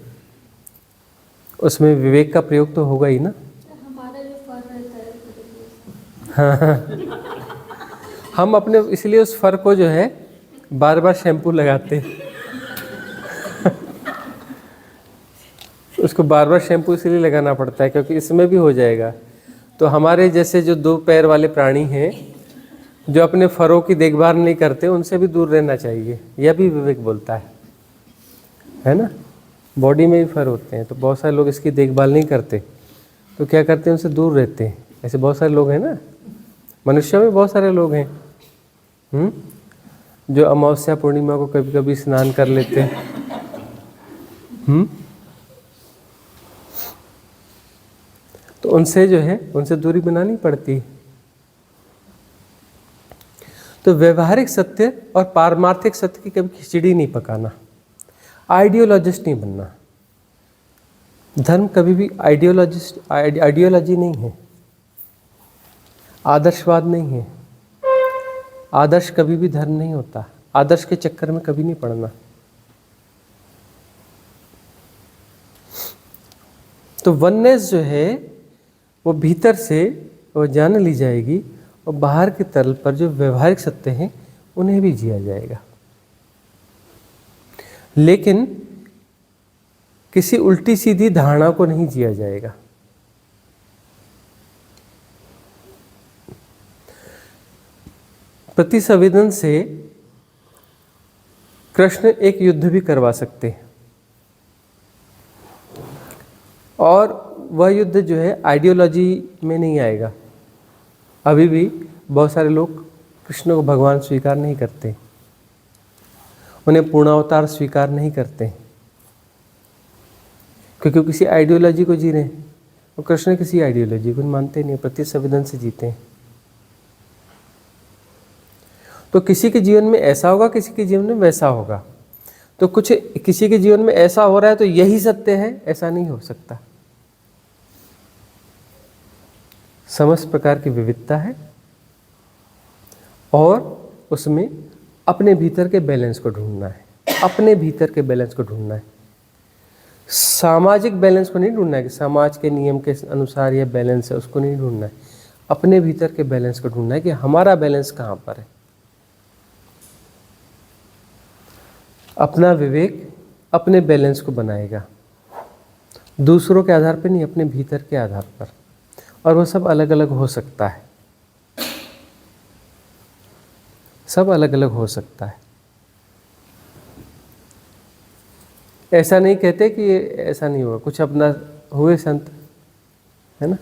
उसमें विवेक का प्रयोग तो होगा ही ना। हमारा जो फर रहता है हाँ, हम अपने इसलिए उस फर को जो है बार बार शैम्पू लगाते हैं उसको बार बार शैम्पू इसलिए लगाना पड़ता है क्योंकि इसमें भी हो जाएगा। तो हमारे जैसे जो दो पैर वाले प्राणी हैं जो अपने फरों की देखभाल नहीं करते, उनसे भी दूर रहना चाहिए, यह भी विवेक बोलता है ना। बॉडी में भी फर होते हैं, तो बहुत सारे लोग इसकी देखभाल नहीं करते, तो क्या करते हैं, उनसे दूर रहते हैं। ऐसे बहुत सारे लोग हैं ना, मनुष्य में बहुत सारे लोग हैं जो अमावस्या पूर्णिमा को कभी कभी स्नान कर लेते हैं। तो उनसे जो है, उनसे दूरी बनानी पड़ती है। तो व्यवहारिक सत्य और पारमार्थिक सत्य की कभी खिचड़ी नहीं पकाना, आइडियोलॉजिस्ट नहीं बनना। धर्म कभी भी आइडियोलॉजी नहीं है, आदर्शवाद नहीं है। आदर्श कभी भी धर्म नहीं होता, आदर्श के चक्कर में कभी नहीं पड़ना। तो वननेस जो है वो भीतर से वो जान ली जाएगी और बाहर के तल पर जो व्यवहारिक सत्य हैं उन्हें भी जिया जाएगा, लेकिन किसी उल्टी सीधी धारणा को नहीं जिया जाएगा। प्रतिसंवेदन से कृष्ण एक युद्ध भी करवा सकते हैं, और वह युद्ध जो है आइडियोलॉजी में नहीं आएगा। अभी भी बहुत सारे लोग कृष्ण को भगवान स्वीकार नहीं करते, उन्हें पूर्णावतार स्वीकार नहीं करते, क्योंकि किसी आइडियोलॉजी को जी रहे हैं। और कृष्ण किसी आइडियोलॉजी को मानते नहीं, प्रतिसंवेदन से जीते हैं। तो किसी के जीवन में ऐसा होगा, किसी के जीवन में वैसा होगा। तो कुछ किसी के जीवन में ऐसा हो रहा है तो यही सत्य है, ऐसा नहीं हो सकता। समस्त प्रकार की विविधता है और उसमें अपने भीतर के बैलेंस को ढूंढना है, अपने भीतर के बैलेंस को ढूंढना है। सामाजिक बैलेंस को नहीं ढूंढना है कि समाज के नियम के अनुसार यह बैलेंस है, उसको नहीं ढूंढना है। अपने भीतर के बैलेंस को ढूंढना है कि हमारा बैलेंस कहाँ पर है। अपना विवेक अपने बैलेंस को बनाएगा, दूसरों के आधार पर नहीं, अपने भीतर के आधार पर। और वो सब अलग अलग हो सकता है, सब अलग अलग हो सकता है। ऐसा नहीं कहते कि ये ऐसा नहीं होगा। कुछ अपना हुए संत है ना,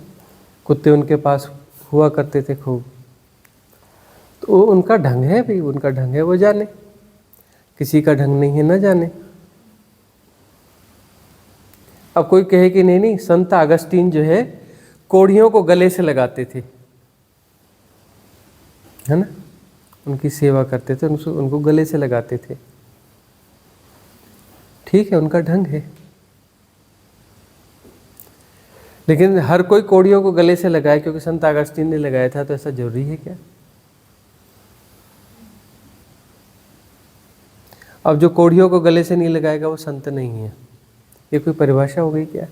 कुत्ते उनके पास हुआ करते थे खूब, तो वो उनका ढंग है भाई, उनका ढंग है, वो जाने। किसी का ढंग नहीं है, ना जाने। अब कोई कहे कि नहीं नहीं, संत अगस्तीन जो है कोड़ियों को गले से लगाते थे, है ना, उनकी सेवा करते थे, उनको गले से लगाते थे। ठीक है, उनका ढंग है, लेकिन हर कोई कोड़ियों को गले से लगाए क्योंकि संत अगस्तीन ने लगाया था, तो ऐसा जरूरी है क्या? अब जो कोड़ियों को गले से नहीं लगाएगा वो संत नहीं है, ये कोई परिभाषा हो गई क्या?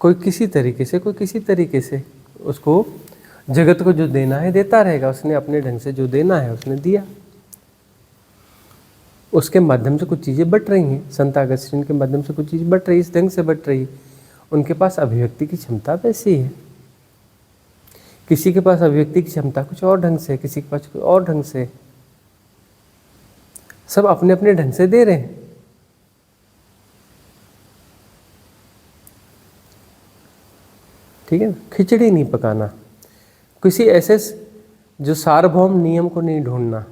कोई किसी तरीके से उसको जगत को जो देना है देता रहेगा। उसने अपने ढंग से जो देना है उसने दिया, उसके माध्यम से कुछ चीज़ें बट रही हैं। संत अगस्तीन के माध्यम से कुछ चीज़ बट रही, इस ढंग से बट रही। उनके पास अभिव्यक्ति की क्षमता वैसी है। किसी के पास अभिव्यक्ति की क्षमता कुछ और ढंग से, किसी के पास कुछ और ढंग से। सब अपने अपने ढंग से दे रहे हैं। ठीक है ना, खिचड़ी नहीं पकाना। किसी ऐसे जो सार्वभौम नियम को नहीं ढूंढना,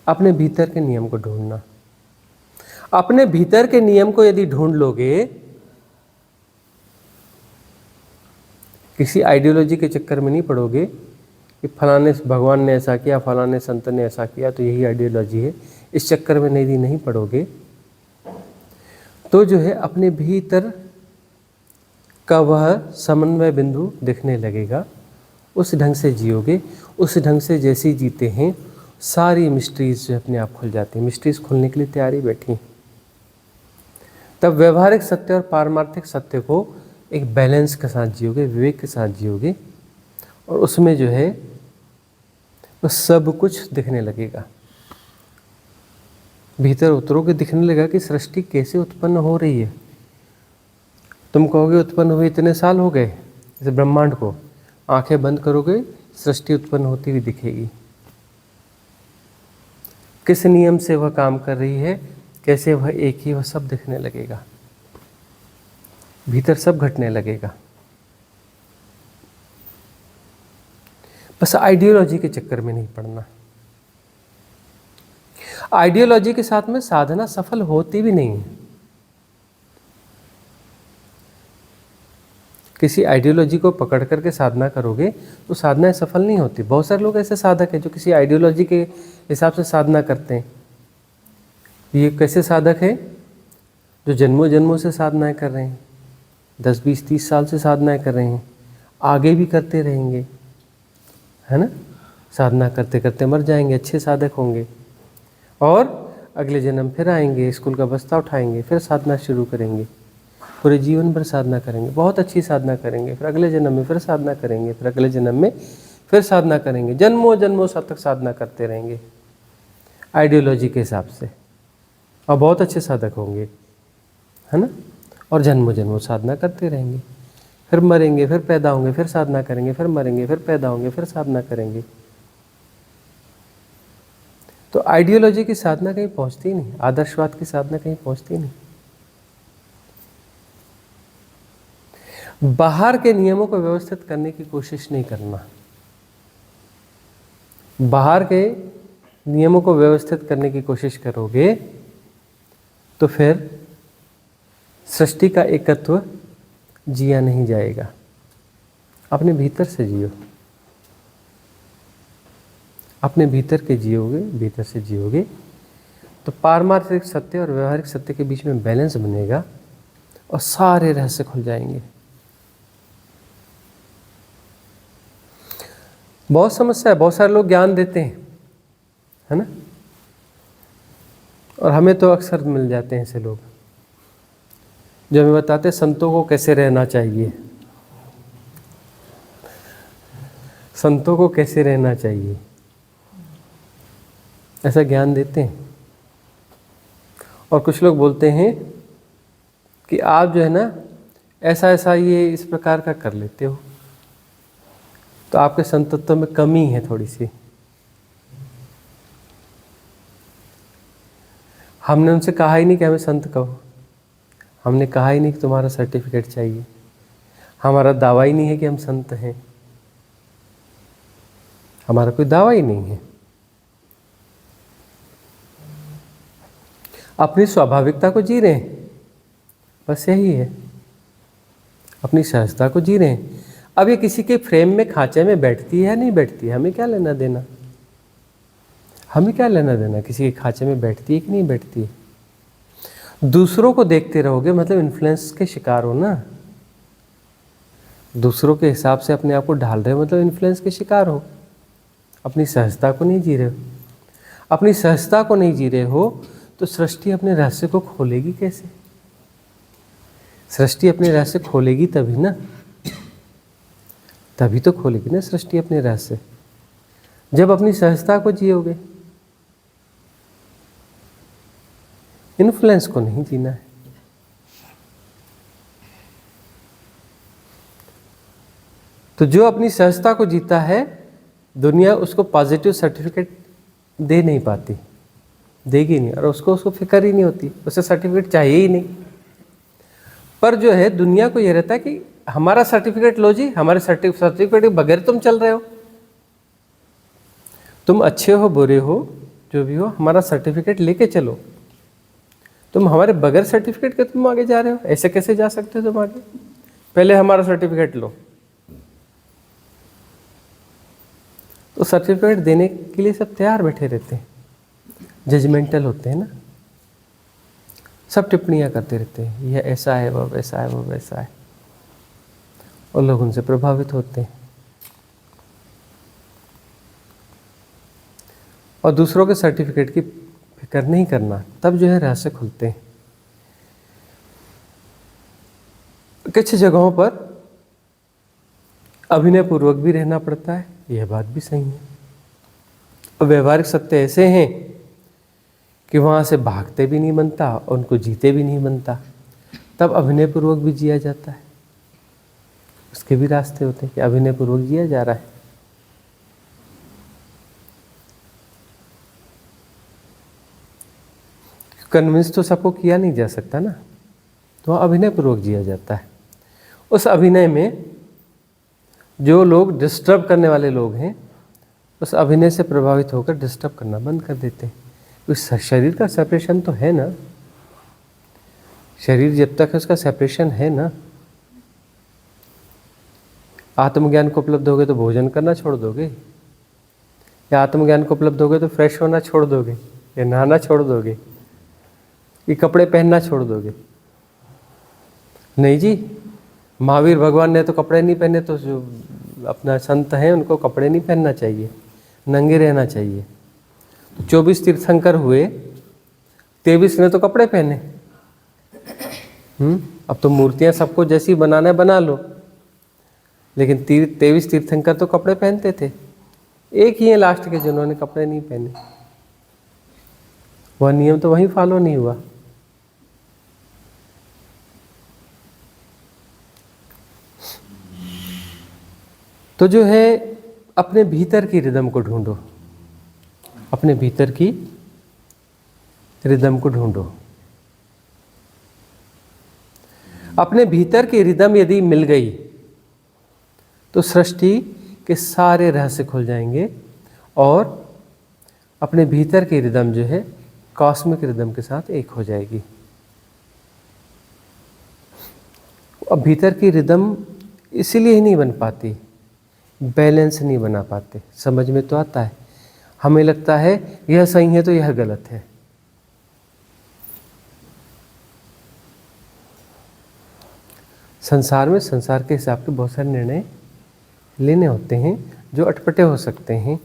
अपने भीतर के नियम को ढूंढना। अपने भीतर के नियम को यदि ढूंढ लोगे, किसी आइडियोलॉजी के चक्कर में नहीं पड़ोगे कि फलाने भगवान ने ऐसा किया, फलाने संत ने ऐसा किया तो यही आइडियोलॉजी है, इस चक्कर में नहीं पड़ोगे, तो जो है अपने भीतर का वह समन्वय बिंदु दिखने लगेगा। उस ढंग से जियोगे, उस ढंग से जैसे ही जीते हैं, सारी मिस्ट्रीज जो अपने आप खुल जाती हैं। मिस्ट्रीज खुलने के लिए तैयारी बैठी। तब व्यवहारिक सत्य और पारमार्थिक सत्य को एक बैलेंस के साथ जियोगे, विवेक के साथ जियोगे, और उसमें जो है वो सब कुछ दिखने लगेगा। भीतर उतरोगे, दिखने लगेगा कि सृष्टि कैसे उत्पन्न हो रही है। तुम कहोगे उत्पन्न हुए इतने साल हो गए, जैसे ब्रह्मांड को आंखें बंद करोगे, सृष्टि उत्पन्न होती हुई दिखेगी। किस नियम से वह काम कर रही है, कैसे वह एक ही, वह सब दिखने लगेगा। भीतर सब घटने लगेगा। बस आइडियोलॉजी के चक्कर में नहीं पड़ना। आइडियोलॉजी के साथ में साधना सफल होती भी नहीं है। किसी आइडियोलॉजी को पकड़ करके साधना करोगे तो साधना सफल नहीं होती। बहुत सारे लोग ऐसे साधक हैं जो किसी आइडियोलॉजी के हिसाब से साधना करते हैं। ये कैसे साधक हैं? जो जन्मों जन्मों से साधनाएं कर रहे हैं, 10, 20, 30 साल से साधनाएं कर रहे हैं, आगे भी करते रहेंगे, है ना। साधना करते करते मर जाएंगे, अच्छे साधक होंगे, और अगले जन्म फिर आएंगे, स्कूल का बस्ता उठाएंगे, फिर साधना शुरू करेंगे, पूरे जीवन भर साधना करेंगे, बहुत अच्छी साधना करेंगे, फिर अगले जन्म में फिर साधना करेंगे, फिर अगले जन्म में फिर साधना करेंगे, जन्मों जन्मों तक साधना करते रहेंगे आइडियोलॉजी के हिसाब से, और बहुत अच्छे साधक होंगे, है ना। और जन्मों जन्मों साधना करते रहेंगे, फिर मरेंगे, फिर पैदा होंगे, फिर साधना करेंगे, फिर मरेंगे, फिर पैदा होंगे, फिर साधना करेंगे। तो आइडियोलॉजी की साधना कहीं पहुंचती नहीं, आदर्शवाद की साधना कहीं पहुंचती नहीं। बाहर के नियमों को व्यवस्थित करने की कोशिश नहीं करना। बाहर के नियमों को व्यवस्थित करने की कोशिश करोगे तो फिर सृष्टि का एकत्व जिया नहीं जाएगा। अपने भीतर से जियो, अपने भीतर के जियोगे, भीतर से जियोगे तो पारमार्थिक सत्य और व्यवहारिक सत्य के बीच में बैलेंस बनेगा और सारे रहस्य खुल जाएंगे। बहुत समस्या है, बहुत सारे लोग ज्ञान देते हैं, है ना, और हमें तो अक्सर मिल जाते हैं ऐसे लोग जो हमें बताते हैं संतों को कैसे रहना चाहिए, संतों को कैसे रहना चाहिए, ऐसा ज्ञान देते हैं। और कुछ लोग बोलते हैं कि आप जो है ना ऐसा ऐसा ये इस प्रकार का कर लेते हो तो आपके संतत्व में कमी है थोड़ी सी। हमने उनसे कहा ही नहीं कि हमें संत कहो, हमने कहा ही नहीं कि तुम्हारा सर्टिफिकेट चाहिए, हमारा दावा ही नहीं है कि हम संत हैं, हमारा कोई दावा ही नहीं है। अपनी स्वाभाविकता को जी रहे हैं, बस यही है, अपनी सहजता को जी रहे हैं। अब ये किसी के फ्रेम में, खांचे में बैठती है या नहीं बैठती है, हमें क्या लेना देना, हमें क्या लेना देना किसी के खांचे में बैठती है कि नहीं बैठती है। दूसरों को देखते रहोगे मतलब इन्फ्लुएंस के शिकार हो ना, दूसरों के हिसाब से अपने आप को ढाल रहे हो मतलब इन्फ्लुएंस के शिकार हो। अपनी सहजता को नहीं जी रहे हो, अपनी सहजता को नहीं जी रहे हो तो सृष्टि अपने रहस्य को खोलेगी कैसे? सृष्टि अपने रहस्य खोलेगी तभी ना, तभी तो खोलेगी ना सृष्टि अपने रहस्य, जब अपनी सहजता को जियोगे। इन्फ्लुएंस को नहीं जीना है। तो जो अपनी सहजता को जीता है, दुनिया उसको पॉजिटिव सर्टिफिकेट दे नहीं पाती, देगी नहीं, और उसको फिक्र ही नहीं होती, उसे सर्टिफिकेट चाहिए ही नहीं। पर जो है दुनिया को ये रहता है कि हमारा सर्टिफिकेट लो जी, हमारे सर्टिफिकेट के बगैर तुम चल रहे हो, तुम अच्छे हो बुरे हो जो भी हो, हमारा सर्टिफिकेट लेके चलो। तुम हमारे बगैर सर्टिफिकेट के तुम आगे जा रहे हो, ऐसे कैसे जा सकते हो तुम आगे? पहले हमारा सर्टिफिकेट लो। तो सर्टिफिकेट देने के लिए सब तैयार बैठे रहते हैं, जजमेंटल होते हैं ना, सब टिप्पणियां करते रहते हैं, यह ऐसा है, वह वैसा है, वह वैसा है, और लोग उनसे प्रभावित होते हैं। और दूसरों के सर्टिफिकेट की फिक्र नहीं करना, तब जो है रहस्य खुलते हैं। कुछ जगहों पर अभिनय पूर्वक भी रहना पड़ता है, यह बात भी सही है। और व्यवहारिक सत्य ऐसे हैं कि वहाँ से भागते भी नहीं बनता और उनको जीते भी नहीं बनता, तब अभिनय पूर्वक भी जिया जाता है। उसके भी रास्ते होते हैं कि अभिनय पूर्वक जिया जा रहा है। कन्विंस तो सबको किया नहीं जा सकता ना, तो वहाँ अभिनय पूर्वक जिया जाता है। उस अभिनय में जो लोग डिस्टर्ब करने वाले लोग हैं, उस अभिनय से प्रभावित होकर डिस्टर्ब करना बंद कर देते हैं। उस शरीर का सेपरेशन तो है ना, शरीर जब तक है उसका सेपरेशन है ना। आत्मज्ञान को उपलब्ध होगे तो भोजन करना छोड़ दोगे, या आत्मज्ञान को उपलब्ध होगे तो फ्रेश होना छोड़ दोगे, या नहाना छोड़ दोगे, ये कपड़े पहनना छोड़ दोगे? नहीं जी, महावीर भगवान ने तो कपड़े नहीं पहने, तो जो अपना संत हैं उनको कपड़े नहीं पहनना चाहिए, नंगे रहना चाहिए। 24 तीर्थंकर हुए, 23 ने तो कपड़े पहने। अब तो मूर्तियां सबको जैसी बनाना है बना लो, लेकिन 23 तीर्थंकर तो कपड़े पहनते थे। एक ही है लास्ट के जिन्होंने कपड़े नहीं पहने, वह नियम तो वहीं फॉलो नहीं हुआ। तो जो है अपने भीतर की रिदम को ढूंढो, अपने भीतर की रिदम को ढूंढो। अपने भीतर की रिदम यदि मिल गई तो सृष्टि के सारे रहस्य खुल जाएंगे और अपने भीतर की रिदम जो है कॉस्मिक रिदम के साथ एक हो जाएगी। अब भीतर की रिदम इसीलिए ही नहीं बन पाती, बैलेंस नहीं बना पाते। समझ में तो आता है, हमें लगता है यह सही है तो यह गलत है। संसार में संसार के हिसाब के बहुत सारे निर्णय लेने होते हैं जो अटपटे हो सकते हैं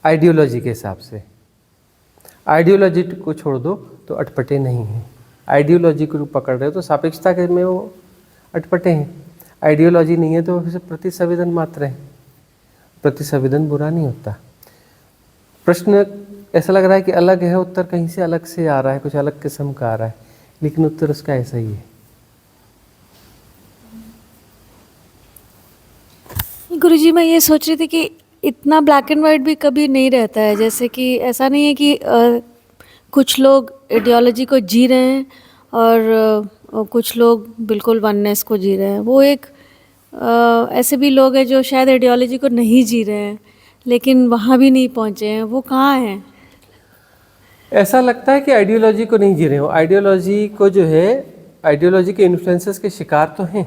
आइडियोलॉजी के हिसाब से। आइडियोलॉजी को छोड़ दो तो अटपटे नहीं हैं, आइडियोलॉजी को पकड़ रहे हो तो सापेक्षता के में वो अटपटे हैं। आइडियोलॉजी नहीं है तो फिर प्रतिसंवेदन मात्र है। प्रतिसंवेदन बुरा नहीं होता। प्रश्न ऐसा लग रहा है कि अलग है, उत्तर कहीं से अलग से आ रहा है, कुछ अलग किस्म का आ रहा है, लेकिन उत्तर उसका ऐसा ही है। गुरुजी, मैं ये सोच रही थी कि इतना ब्लैक एंड वाइट भी कभी नहीं रहता है। जैसे कि ऐसा नहीं है कि कुछ लोग आइडियोलॉजी को जी रहे हैं और कुछ लोग बिल्कुल वननेस को जी रहे हैं। वो एक ऐसे भी लोग हैं जो शायद आइडियोलॉजी को नहीं जी रहे हैं लेकिन वहाँ भी नहीं पहुँचे हैं। वो कहाँ हैं? ऐसा लगता है कि आइडियोलॉजी को नहीं जी रहे हो। आइडियोलॉजी को जो है, आइडियोलॉजी के इन्फ्लुएंसेस के शिकार तो हैं,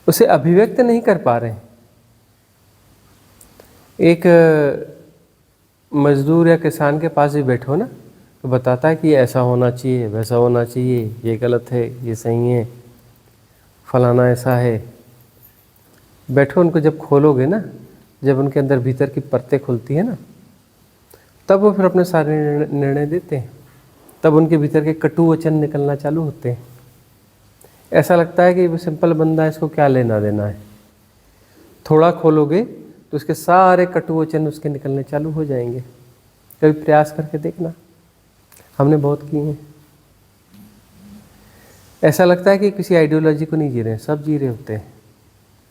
उसे अभिव्यक्त नहीं कर पा रहे हैं। एक मजदूर या किसान के पास भी बैठो ना तो बताता है कि ऐसा होना चाहिए, वैसा होना चाहिए, ये गलत है, ये सही है, फलाना ऐसा है। बैठो, उनको जब खोलोगे ना, जब उनके अंदर भीतर की परतें खुलती है ना, तब वो फिर अपने सारे निर्णय देते हैं। तब उनके भीतर के कटु वचन निकलना चालू होते हैं। ऐसा लगता है कि वो सिंपल बंदा है, इसको क्या लेना देना है। थोड़ा खोलोगे तो उसके सारे कटु वचन उसके निकलने चालू हो जाएंगे। कभी प्रयास करके देखना, हमने बहुत किए हैं। ऐसा लगता है कि किसी आइडियोलॉजी को नहीं जी रहे हैं, सब जी रहे होते हैं,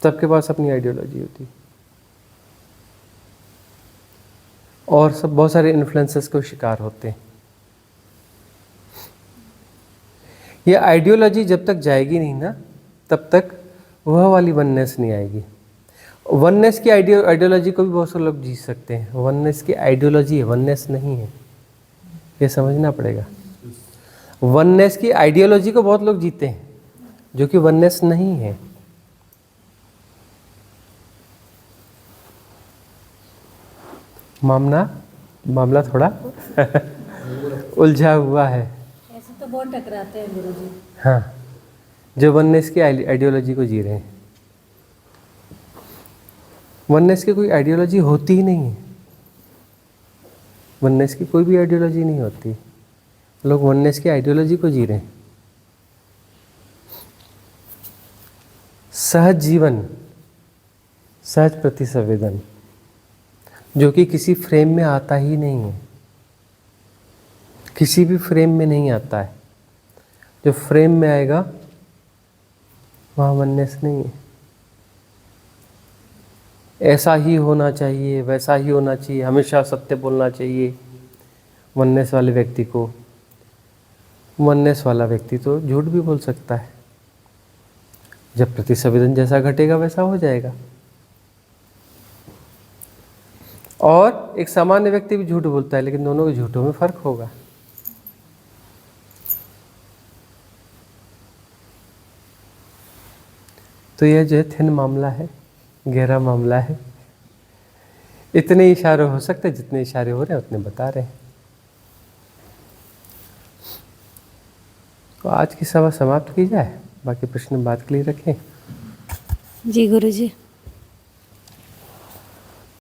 सबके पास अपनी आइडियोलॉजी होती है और सब बहुत सारे इन्फ्लुएंसेस को शिकार होते हैं। ये आइडियोलॉजी जब तक जाएगी नहीं ना, तब तक वह वाली वननेस नहीं आएगी। वननेस की आइडियोलॉजी को भी बहुत से लोग जी सकते हैं। वननेस की आइडियोलॉजी है, वननेस नहीं है, ये समझना पड़ेगा। वननेस की आइडियोलॉजी को बहुत लोग जीते हैं जो कि वननेस नहीं है। मामला थोड़ा उलझा हुआ है। ऐसे तो बहुत टकराते हैं गुरुजी। हाँ, जो वननेस की आइडियोलॉजी को जी रहे हैं। वननेस की कोई आइडियोलॉजी होती ही नहीं है। वननेस की कोई भी आइडियोलॉजी नहीं होती। लोग वननेस की आइडियोलॉजी को जी रहे हैं। सहज जीवन, सहज प्रतिसंवेदन, जो कि किसी फ्रेम में आता ही नहीं है, किसी भी फ्रेम में नहीं आता है। जो फ्रेम में आएगा वहाँ वननेस नहीं है। ऐसा ही होना चाहिए, वैसा ही होना चाहिए, हमेशा सत्य बोलना चाहिए वननेस वाले व्यक्ति को। वननेस वाला व्यक्ति तो झूठ भी बोल सकता है, जब प्रतिसंवेदन जैसा घटेगा वैसा हो जाएगा। और एक सामान्य व्यक्ति भी झूठ बोलता है, लेकिन दोनों के झूठों में फर्क होगा। तो यह जो है थिन मामला है, गहरा मामला है। इतने इशारे हो सकते हैं, जितने इशारे हो रहे हैं उतने बता रहे हैं। तो आज की सभा समाप्त की जाए, बाकी प्रश्न बात के लिए रखें। जी गुरुजी।